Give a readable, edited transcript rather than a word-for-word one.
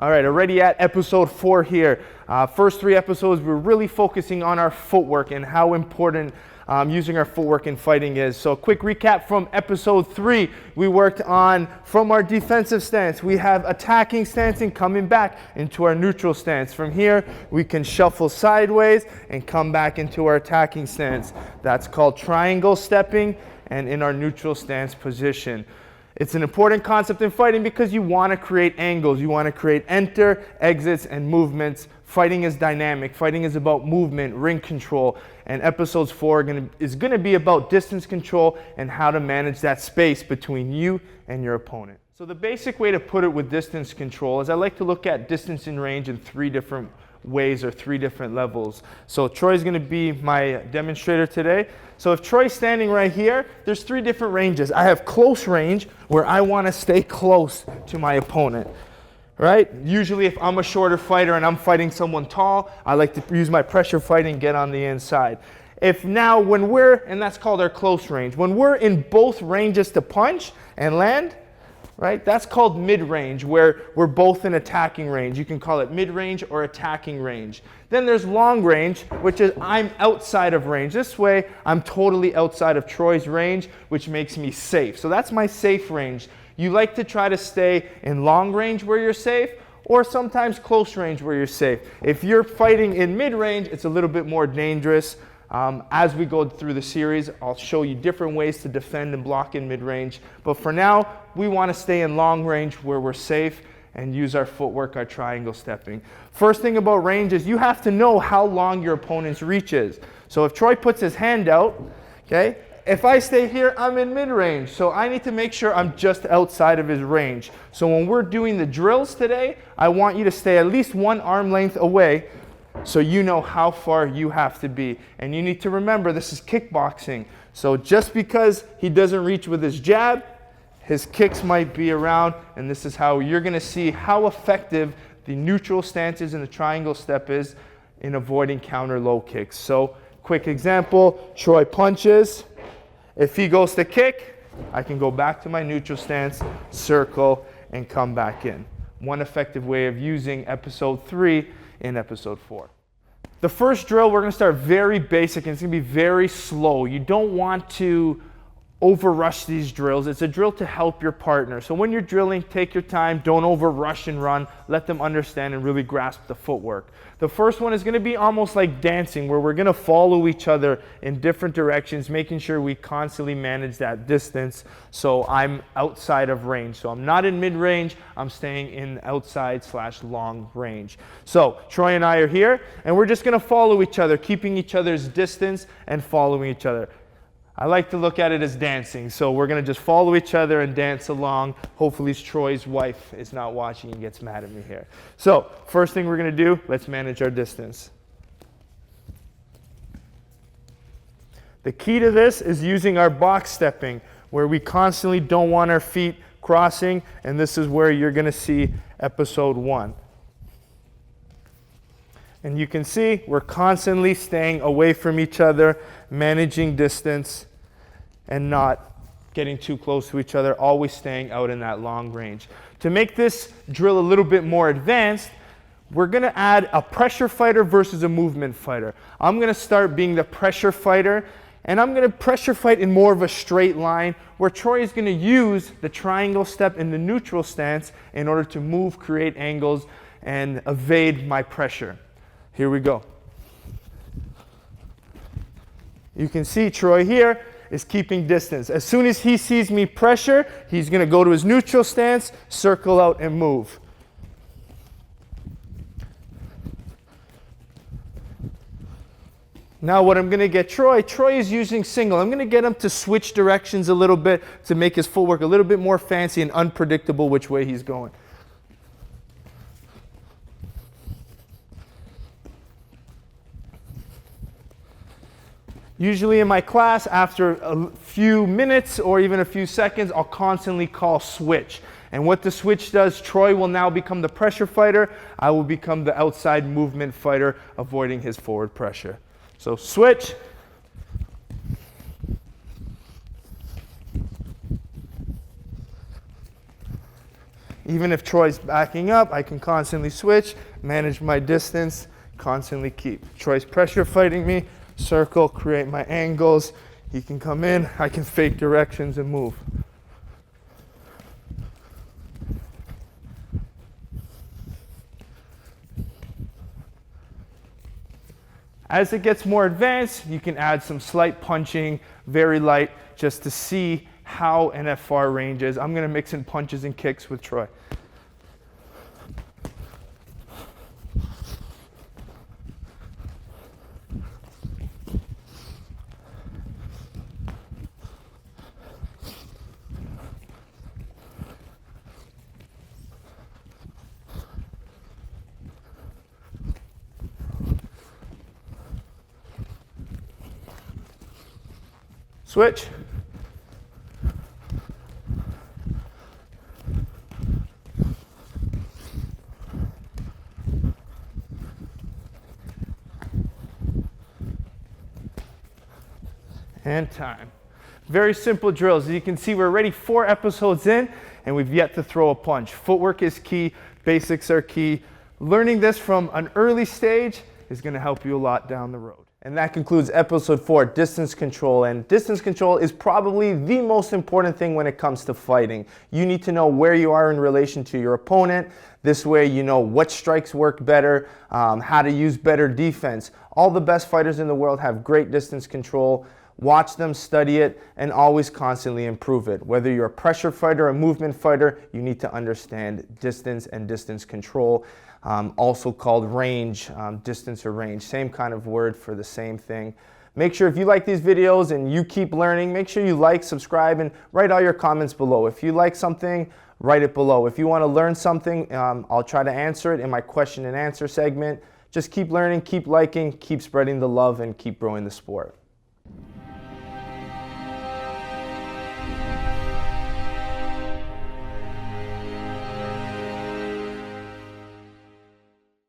All right, already at episode 4 here. First 3 episodes, we're really focusing on our footwork and how important using our footwork in fighting is. So quick recap from episode 3, we worked on from our defensive stance, we have attacking stance and coming back into our neutral stance. From here, we can shuffle sideways and come back into our attacking stance. That's called triangle stepping and in our neutral stance position. It's an important concept in fighting because you want to create angles. You want to create enter, exits, and movements. Fighting is dynamic. Fighting is about movement, ring control. And episodes 4 is going to be about distance control and how to manage that space between you and your opponent. So the basic way to put it with distance control is I like to look at distance and range in 3 different ways or 3 different levels. So Troy's going to be my demonstrator today. So if Troy's standing right here, there's 3 different ranges. I have close range where I want to stay close to my opponent, right? Usually if I'm a shorter fighter and I'm fighting someone tall, I like to use my pressure fighting, get on the inside. If now when we're, and that's called our close range, when we're in both ranges to punch and land, right? That's called mid-range, where we're both in attacking range. You can call it mid-range or attacking range. Then there's long range, which is I'm outside of range. This way, I'm totally outside of Troy's range, which makes me safe. So that's my safe range. You like to try to stay in long range where you're safe, or sometimes close range where you're safe. If you're fighting in mid-range, it's a little bit more dangerous. As we go through the series, I'll show you different ways to defend and block in mid-range. But for now, we want to stay in long range where we're safe and use our footwork, our triangle stepping. First thing about range is you have to know how long your opponent's reach is. So if Troy puts his hand out, okay, if I stay here, I'm in mid-range. So I need to make sure I'm just outside of his range. So when we're doing the drills today, I want you to stay at least 1 arm length away so you know how far you have to be. And you need to remember this is kickboxing. So just because he doesn't reach with his jab, his kicks might be around, and this is how you're going to see how effective the neutral stance is and the triangle step is in avoiding counter low kicks. So quick example, Troy punches. If he goes to kick, I can go back to my neutral stance, circle, and come back in. One effective way of using episode 3 in episode 4. The first drill, we're going to start very basic and it's going to be very slow. You don't want to over-rush these drills. It's a drill to help your partner. So when you're drilling, take your time. Don't over-rush and run. Let them understand and really grasp the footwork. The first one is going to be almost like dancing, where we're going to follow each other in different directions, making sure we constantly manage that distance so I'm outside of range. So I'm not in mid-range, I'm staying in outside/long range. So Troy and I are here, and we're just going to follow each other, keeping each other's distance and following each other. I like to look at it as dancing, so we're going to just follow each other and dance along. Hopefully Troy's wife is not watching and gets mad at me here. So first thing we're going to do, let's manage our distance. The key to this is using our box stepping, where we constantly don't want our feet crossing, and this is where you're going to see episode 1. And you can see we're constantly staying away from each other, managing distance, and not getting too close to each other, always staying out in that long range. To make this drill a little bit more advanced, we're going to add a pressure fighter versus a movement fighter. I'm going to start being the pressure fighter, and I'm going to pressure fight in more of a straight line, where Troy is going to use the triangle step in the neutral stance in order to move, create angles, and evade my pressure. Here we go. You can see Troy here is keeping distance. As soon as he sees me pressure, he's going to go to his neutral stance, circle out, and move. Now what I'm going to get Troy is using single. I'm going to get him to switch directions a little bit to make his footwork a little bit more fancy and unpredictable which way he's going. Usually in my class, after a few minutes or even a few seconds, I'll constantly call switch. And what the switch does, Troy will now become the pressure fighter. I will become the outside movement fighter, avoiding his forward pressure. So switch. Even if Troy's backing up, I can constantly switch, manage my distance, constantly keep. Troy's pressure fighting me, circle, create my angles. He can come in, I can fake directions and move. As it gets more advanced, you can add some slight punching, very light, just to see how and at far range is. I'm going to mix in punches and kicks with Troy. Switch. And time. Very simple drills. As you can see, we're already 4 episodes in and we've yet to throw a punch. Footwork is key, basics are key. Learning this from an early stage is going to help you a lot down the road. And that concludes episode 4, distance control. And distance control is probably the most important thing when it comes to fighting. You need to know where you are in relation to your opponent. This way you know what strikes work better, how to use better defense. All the best fighters in the world have great distance control. Watch them, study it, and always constantly improve it. Whether you're a pressure fighter or a movement fighter, you need to understand distance and distance control. Also called range, distance or range, same kind of word for the same thing. Make sure if you like these videos and you keep learning, make sure you like, subscribe, and write all your comments below. If you like something, write it below. If you want to learn something, I'll try to answer it in my question and answer segment. Just keep learning, keep liking, keep spreading the love, and keep growing the sport.